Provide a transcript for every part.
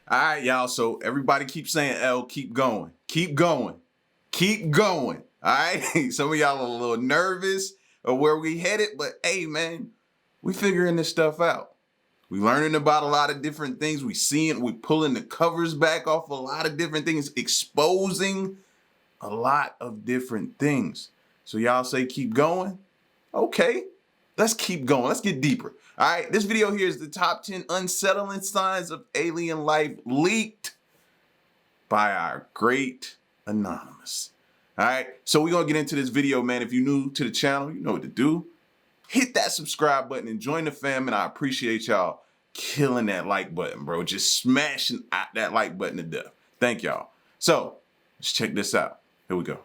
All right, y'all. So everybody keep saying L, keep going. Keep going. Keep going. All right. Some of y'all are a little nervous of where we headed, but hey, man, we figuring this stuff out. We learning about a lot of different things. We pulling the covers back off a lot of different things, exposing a lot of different things. So y'all say keep going. Okay, let's keep going. Let's get deeper. All right, this video here is the top 10 unsettling signs of alien life leaked by our great Anonymous. All right, so we're gonna get into this video, man. If you're new to the channel, you know what to do. Hit that subscribe button and join the fam, and I appreciate y'all killing that like button, bro. Just smashing out that like button to death. Thank y'all. So let's check this out. Here we go.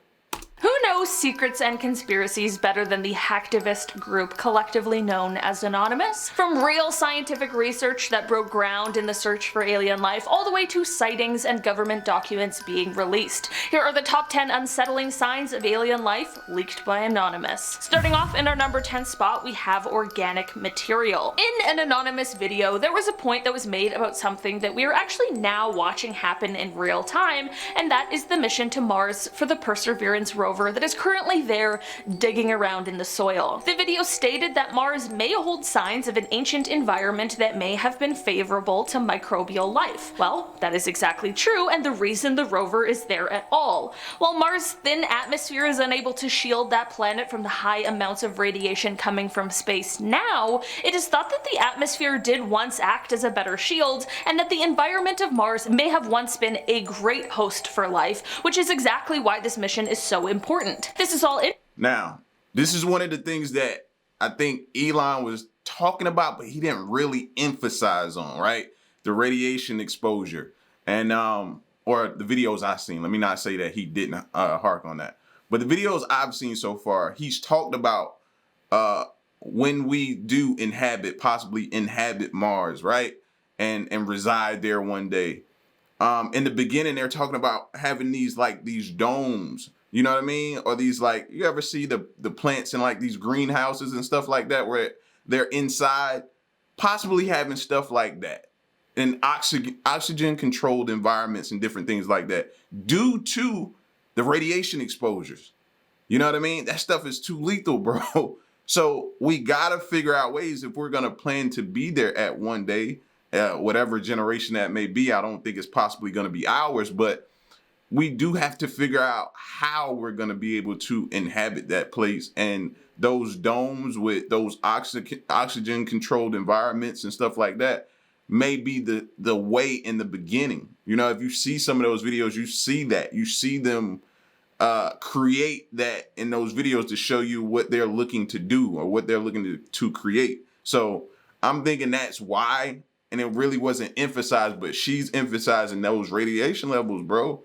Who knows secrets and conspiracies better than the hacktivist group collectively known as Anonymous? From real scientific research that broke ground in the search for alien life, all the way to sightings and government documents being released. Here are the top 10 unsettling signs of alien life leaked by Anonymous. Starting off in our number 10 spot, we have organic material. In an Anonymous video, there was a point that was made about something that we are actually now watching happen in real time, and that is the mission to Mars for the Perseverance rover that is currently there digging around in the soil. The video stated that Mars may hold signs of an ancient environment that may have been favorable to microbial life. Well, that is exactly true, and the reason the rover is there at all. While Mars' thin atmosphere is unable to shield that planet from the high amounts of radiation coming from space now, it is thought that the atmosphere did once act as a better shield, and that the environment of Mars may have once been a great host for life, which is exactly why this mission is so important. This is all in. Now, this is one of the things that I think Elon was talking about, but he didn't really emphasize on, right? The radiation exposure. And, or the videos I've seen. Let me not say that he didn't hark on that. But the videos I've seen so far, he's talked about when we do possibly inhabit Mars, right? And reside there one day. In the beginning, they're talking about having these domes. You know what I mean? Or these, like, you ever see the plants in like these greenhouses and stuff like that where they're inside, possibly having stuff like that in oxygen controlled environments and different things like that due to the radiation exposures. You know what I mean? That stuff is too lethal, bro. So we gotta figure out ways if we're gonna plan to be there at one day, whatever generation that may be. I don't think it's possibly gonna be ours, but we do have to figure out how we're going to be able to inhabit that place, and those domes with those oxygen controlled environments and stuff like that may be the way in the beginning. You know, if you see some of those videos, you see them create that in those videos to show you what they're looking to do or what they're looking to create. So I'm thinking that's why, and it really wasn't emphasized, but she's emphasizing those radiation levels, bro.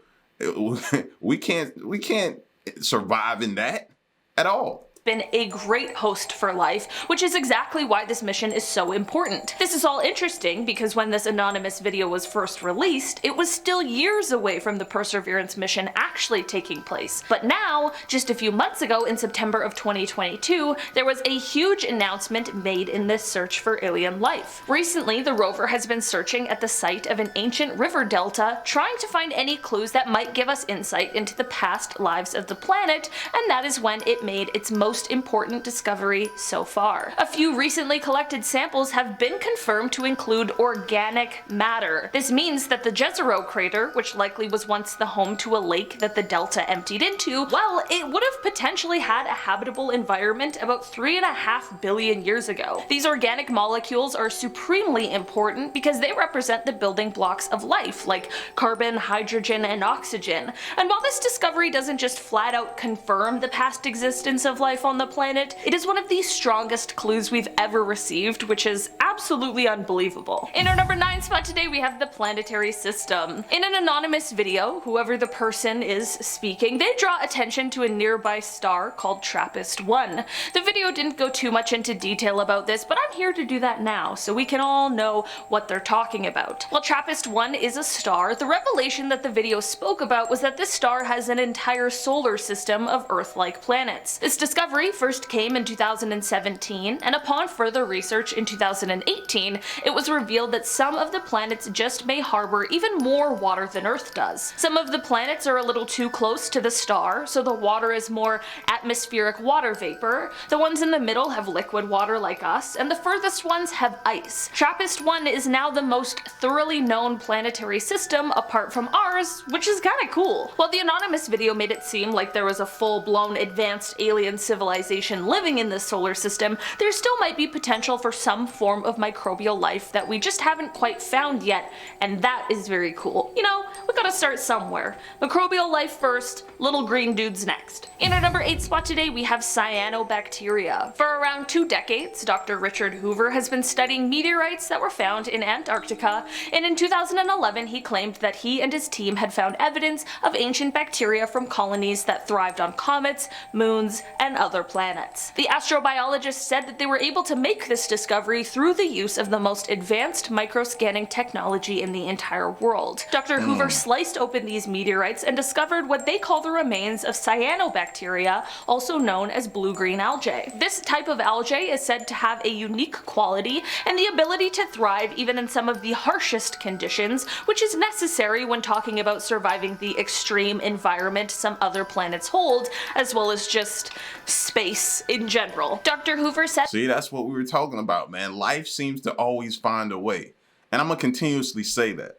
We can't survive in that at all. Been a great host for life, which is exactly why this mission is so important. This is all interesting because when this Anonymous video was first released, it was still years away from the Perseverance mission actually taking place. But now, just a few months ago in September of 2022, there was a huge announcement made in this search for alien life. Recently, the rover has been searching at the site of an ancient river delta, trying to find any clues that might give us insight into the past lives of the planet, and that is when it made its most important discovery so far. A few recently collected samples have been confirmed to include organic matter. This means that the Jezero crater, which likely was once the home to a lake that the delta emptied into, well, it would have potentially had a habitable environment about 3.5 billion years ago. These organic molecules are supremely important because they represent the building blocks of life, like carbon, hydrogen, and oxygen. And while this discovery doesn't just flat out confirm the past existence of life on the planet, it is one of the strongest clues we've ever received, which is absolutely unbelievable. In our number 9 spot today, we have the planetary system. In an Anonymous video, whoever the person is speaking, they draw attention to a nearby star called TRAPPIST-1. The video didn't go too much into detail about this, but I'm here to do that now, so we can all know what they're talking about. While TRAPPIST-1 is a star, the revelation that the video spoke about was that this star has an entire solar system of Earth-like planets. This discovery discovery first came in 2017, and upon further research in 2018, it was revealed that some of the planets just may harbor even more water than Earth does. Some of the planets are a little too close to the star, so the water is more atmospheric water vapor. The ones in the middle have liquid water like us, and the furthest ones have ice. TRAPPIST-1 is now the most thoroughly known planetary system apart from ours, which is kinda cool. While the anonymous video made it seem like there was a full-blown advanced alien civilization living in this solar system, there still might be potential for some form of microbial life that we just haven't quite found yet, and that is very cool. You know, we gotta start somewhere. Microbial life first, little green dudes next. In our number 8 spot today, we have cyanobacteria. For around 2 decades, Dr. Richard Hoover has been studying meteorites that were found in Antarctica, and in 2011 he claimed that he and his team had found evidence of ancient bacteria from colonies that thrived on comets, moons, and other planets. The astrobiologist said that they were able to make this discovery through the use of the most advanced microscanning technology in the entire world. Dr. Hoover sliced open these meteorites and discovered what they call the remains of cyanobacteria, also known as blue-green algae. This type of algae is said to have a unique quality and the ability to thrive even in some of the harshest conditions, which is necessary when talking about surviving the extreme environment some other planets hold, as well as just space in general. Dr. Hoover said, See, that's what we were talking about, man. Life seems to always find a way. And I'm gonna continuously say that.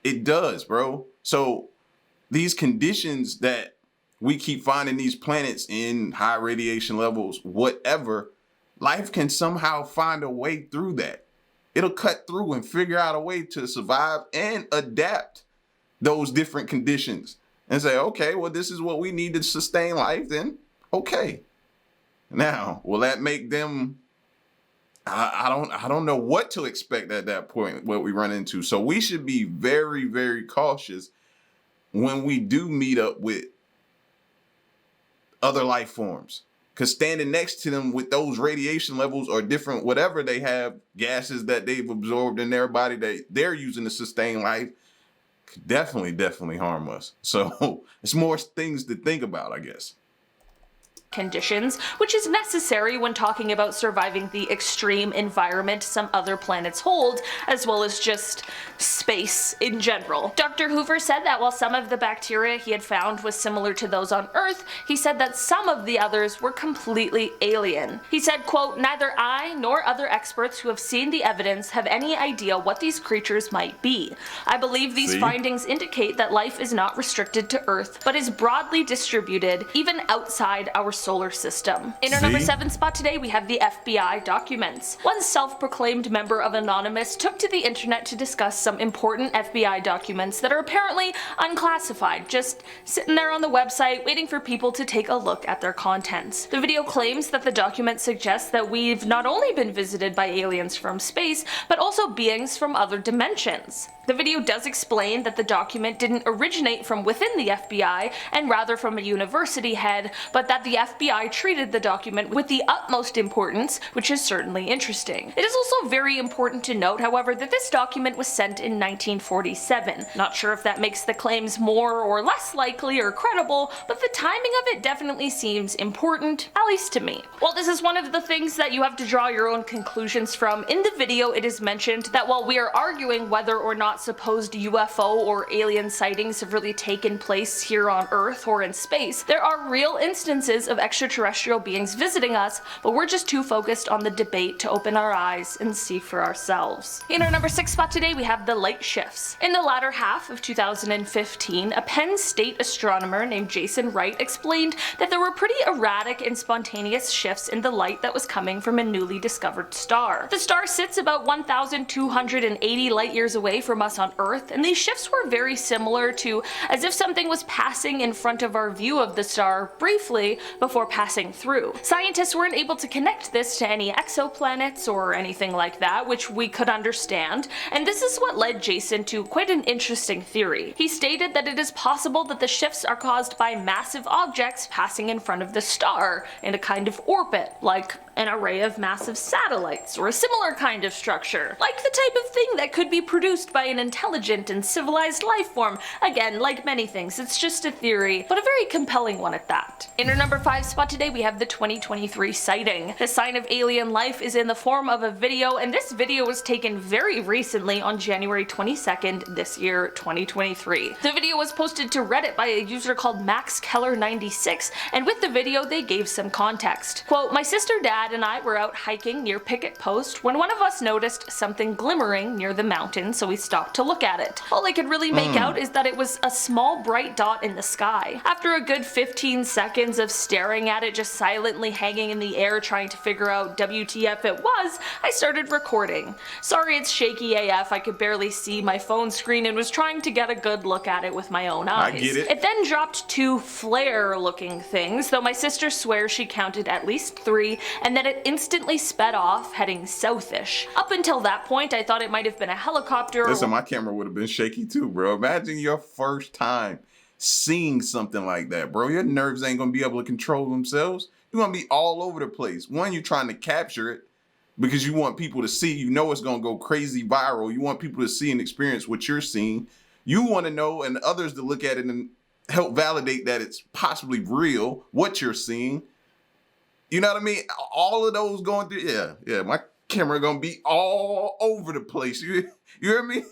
It does, bro. So these conditions that we keep finding these planets in, high radiation levels, whatever, life can somehow find a way through that. It'll cut through and figure out a way to survive and adapt those different conditions and say, okay, well, this is what we need to sustain life, then okay. Now, will that make them, I don't know what to expect at that point, what we run into. So we should be very, very cautious when we do meet up with other life forms. Because standing next to them with those radiation levels or different, whatever they have, gases that they've absorbed in their body that they're using to sustain life, could definitely harm us. So it's more things to think about, I guess. Conditions, which is necessary when talking about surviving the extreme environment some other planets hold, as well as just space in general. Dr. Hoover said that while some of the bacteria he had found was similar to those on Earth, he said that some of the others were completely alien. He said, quote, "Neither I nor other experts who have seen the evidence have any idea what these creatures might be. I believe these findings indicate that life is not restricted to Earth, but is broadly distributed even outside our solar system." In our number 7 spot today, we have the FBI documents. One self-proclaimed member of Anonymous took to the internet to discuss some important FBI documents that are apparently unclassified, just sitting there on the website waiting for people to take a look at their contents. The video claims that the document suggests that we've not only been visited by aliens from space, but also beings from other dimensions. The video does explain that the document didn't originate from within the FBI, and rather from a university head, but that the FBI treated the document with the utmost importance, which is certainly interesting. It is also very important to note, however, that this document was sent in 1947. Not sure if that makes the claims more or less likely or credible, but the timing of it definitely seems important, at least to me. While this is one of the things that you have to draw your own conclusions from, in the video it is mentioned that while we are arguing whether or not supposed UFO or alien sightings have really taken place here on Earth or in space, there are real instances of extraterrestrial beings visiting us, but we're just too focused on the debate to open our eyes and see for ourselves. In our number 6 spot today, we have the light shifts. In the latter half of 2015, a Penn State astronomer named Jason Wright explained that there were pretty erratic and spontaneous shifts in the light that was coming from a newly discovered star. The star sits about 1,280 light years away from us on Earth, and these shifts were very similar to as if something was passing in front of our view of the star briefly before passing through. Scientists weren't able to connect this to any exoplanets or anything like that, which we could understand, and this is what led Jason to quite an interesting theory. He stated that it is possible that the shifts are caused by massive objects passing in front of the star in a kind of orbit, like an array of massive satellites, or a similar kind of structure, like the type of thing that could be produced by an intelligent and civilized life form. Again, like many things, it's just a theory, but a very compelling one at that. In our number 5 spot today, we have the 2023 sighting. The sign of alien life is in the form of a video, and this video was taken very recently on January 22nd this year, 2023. The video was posted to Reddit by a user called MaxKeller96, and with the video they gave some context. Quote, "My sister, dad, and I were out hiking near Picket Post when one of us noticed something glimmering near the mountain, so we stopped to look at it. All I could really make out is that it was a small bright dot in the sky. After a good 15 seconds of staring at it just silently hanging in the air trying to figure out WTF it was, I started recording. Sorry it's shaky AF, I could barely see my phone screen and was trying to get a good look at it with my own eyes. I get it. It then dropped 2 flare-looking things, though my sister swears she counted at least 3, and then it instantly sped off, heading southish. Up until that point, I thought it might have been a helicopter. Listen, my camera would have been shaky too, bro. Imagine your first time seeing something like that, bro. Your nerves ain't gonna be able to control themselves. You're gonna be all over the place. One, you're trying to capture it because you want people to see. You know it's gonna go crazy viral. You want people to see and experience what you're seeing. You want to know and others to look at it and help validate that it's possibly real, what you're seeing. You know what I mean? All of those going through, yeah, my camera gonna be all over the place. You hear me?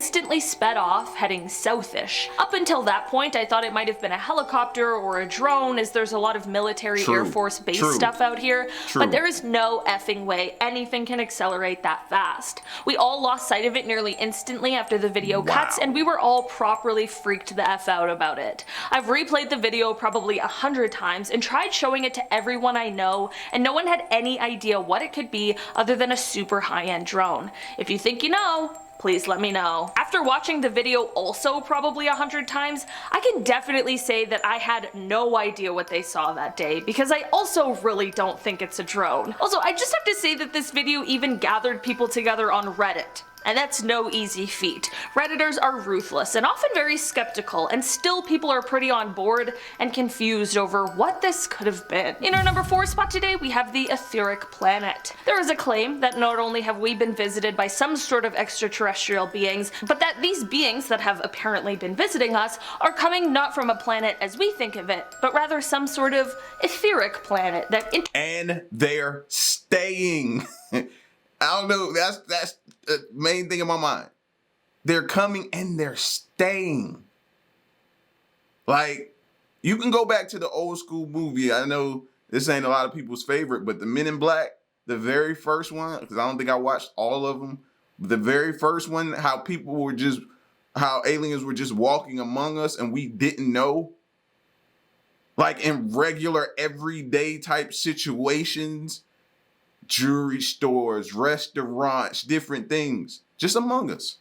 Instantly sped off, heading southish. Up until that point, I thought it might have been a helicopter or a drone, as there's a lot of military Air Force base stuff out here, but there is no effing way anything can accelerate that fast. We all lost sight of it nearly instantly after the video cuts, and we were all properly freaked the F out about it. I've replayed the video probably 100 times and tried showing it to everyone I know, and no one had any idea what it could be other than a super high-end drone. If you think you know, please let me know. After watching the video also probably 100 times, I can definitely say that I had no idea what they saw that day, because I also really don't think it's a drone. Also, I just have to say that this video even gathered people together on Reddit. And that's no easy feat. Redditors are ruthless and often very skeptical, and still people are pretty on board and confused over what this could have been. In our number 4 spot today, we have the etheric planet. There is a claim that not only have we been visited by some sort of extraterrestrial beings, but that these beings that have apparently been visiting us are coming not from a planet as we think of it, but rather some sort of etheric planet that and they're staying. I don't know, that's the main thing in my mind. They're coming and they're staying. Like, you can go back to the old school movie. I know this ain't a lot of people's favorite, but the Men in Black, the very first one, because I don't think I watched all of them. The very first one, how aliens were just walking among us and we didn't know. Like in regular everyday type situations. Jewelry stores, restaurants, different things, just among us.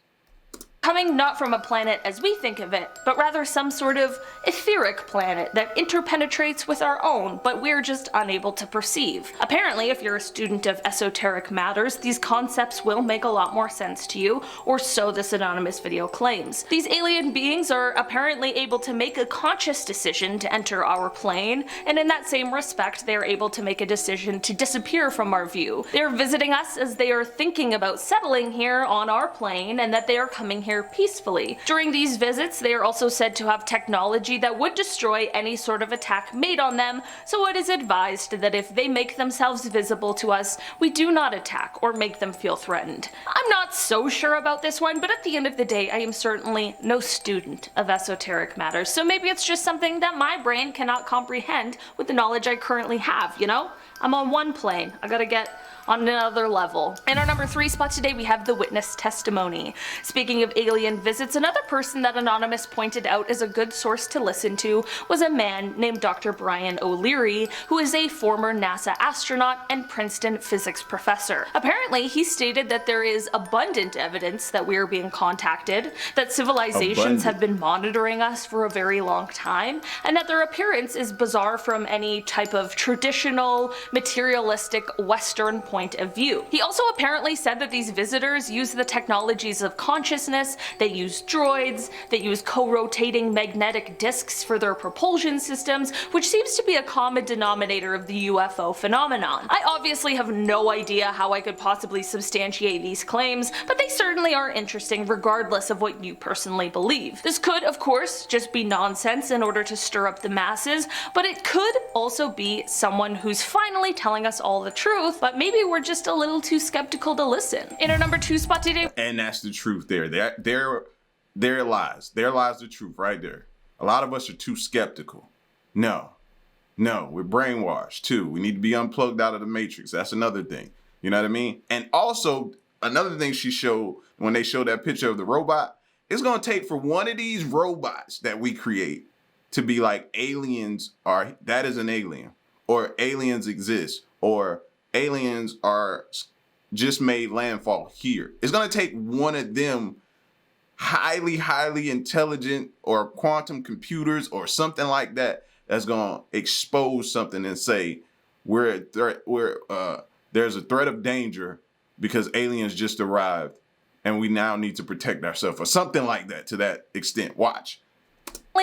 Coming not from a planet as we think of it, but rather some sort of etheric planet that interpenetrates with our own, but we're just unable to perceive. Apparently, if you're a student of esoteric matters, these concepts will make a lot more sense to you, or so this anonymous video claims. These alien beings are apparently able to make a conscious decision to enter our plane, and in that same respect, they are able to make a decision to disappear from our view. They are visiting us as they are thinking about settling here on our plane, and that they are coming here peacefully. During these visits, they are also said to have technology that would destroy any sort of attack made on them, so it is advised that if they make themselves visible to us, we do not attack or make them feel threatened. I'm not so sure about this one, but at the end of the day, I am certainly no student of esoteric matters, so maybe it's just something that my brain cannot comprehend with the knowledge I currently have, you know? I'm on one plane, I gotta get on another level. In our number 3 spot today, we have the witness testimony. Speaking of alien visits, another person that Anonymous pointed out as a good source to listen to was a man named Dr. Brian O'Leary, who is a former NASA astronaut and Princeton physics professor. Apparently, he stated that there is abundant evidence that we are being contacted, that civilizations have been monitoring us for a very long time, and that their appearance is bizarre from any type of traditional materialistic Western point of view. He also apparently said that these visitors use the technologies of consciousness, they use droids, they use co-rotating magnetic discs for their propulsion systems, which seems to be a common denominator of the UFO phenomenon. I obviously have no idea how I could possibly substantiate these claims, but they certainly are interesting regardless of what you personally believe. This could, of course, just be nonsense in order to stir up the masses, but it could also be someone who's finally telling us all the truth, but maybe we're just a little too skeptical to listen. In our number 2 spot today, and that's the truth there. There lies. There lies the truth right there. A lot of us are too skeptical. No, we're brainwashed too. We need to be unplugged out of the matrix. That's another thing. You know what I mean? And also, another thing she showed when they showed that picture of the robot, it's going to take for one of these robots that we create to be like aliens are, that is an alien, or aliens exist, or aliens are just made landfall here. It's going to take one of them highly intelligent or quantum computers or something like that that's going to expose something and say there's a threat of danger because aliens just arrived and we now need to protect ourselves or something like that to that extent. Watch.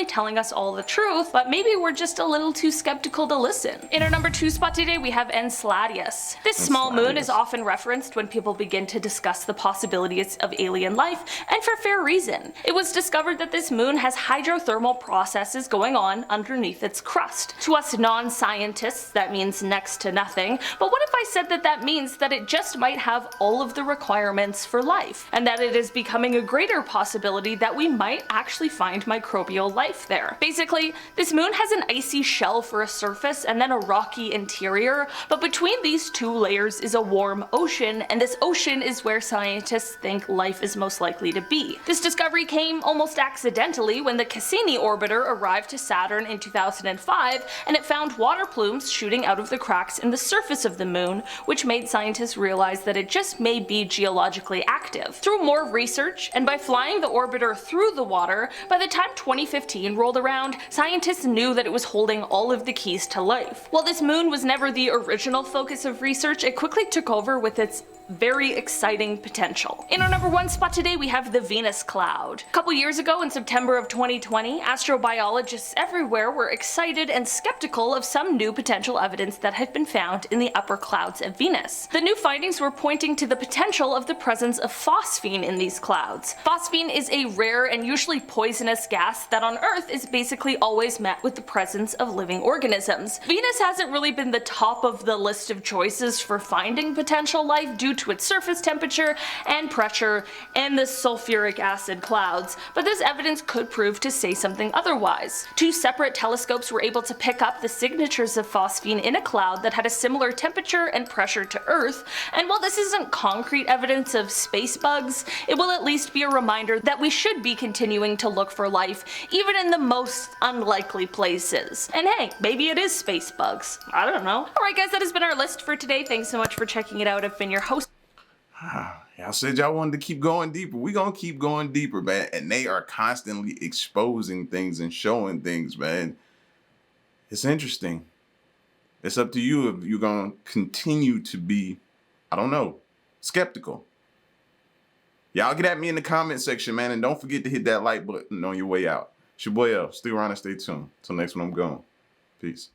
Telling us all the truth, but maybe we're just a little too skeptical to listen. In our number 2 spot today, we have Enceladus. This small moon is often referenced when people begin to discuss the possibilities of alien life, and for fair reason. It was discovered that this moon has hydrothermal processes going on underneath its crust. To us non-scientists, that means next to nothing, but what if I said that that means that it just might have all of the requirements for life, and that it is becoming a greater possibility that we might actually find microbial life there. Basically, this moon has an icy shell for a surface and then a rocky interior, but between these two layers is a warm ocean, and this ocean is where scientists think life is most likely to be. This discovery came almost accidentally when the Cassini orbiter arrived to Saturn in 2005, and it found water plumes shooting out of the cracks in the surface of the moon, which made scientists realize that it just may be geologically active. Through more research, and by flying the orbiter through the water, by the time 2015 rolled around, scientists knew that it was holding all of the keys to life. While this moon was never the original focus of research, it quickly took over with its very exciting potential. In our number 1 spot today, we have the Venus cloud. A couple years ago, in September of 2020, astrobiologists everywhere were excited and skeptical of some new potential evidence that had been found in the upper clouds of Venus. The new findings were pointing to the potential of the presence of phosphine in these clouds. Phosphine is a rare and usually poisonous gas that on Earth is basically always met with the presence of living organisms. Venus hasn't really been the top of the list of choices for finding potential life due to its surface temperature and pressure and the sulfuric acid clouds, but this evidence could prove to say something otherwise. 2 separate telescopes were able to pick up the signatures of phosphine in a cloud that had a similar temperature and pressure to Earth, and while this isn't concrete evidence of space bugs, it will at least be a reminder that we should be continuing to look for life, even in the most unlikely places. And hey, maybe it is space bugs. I don't know. Alright guys, that has been our list for today. Thanks so much for checking it out. I've been your host. Y'all said y'all wanted to keep going deeper. We gonna keep going deeper, man. And they are constantly exposing things and showing things, man. It's interesting. It's up to you if you're gonna continue to be, I don't know, skeptical. Y'all get at me in the comment section, man. And don't forget to hit that like button on your way out. It's your boy L. Stay around and stay tuned. Till next one, I'm gone. Peace.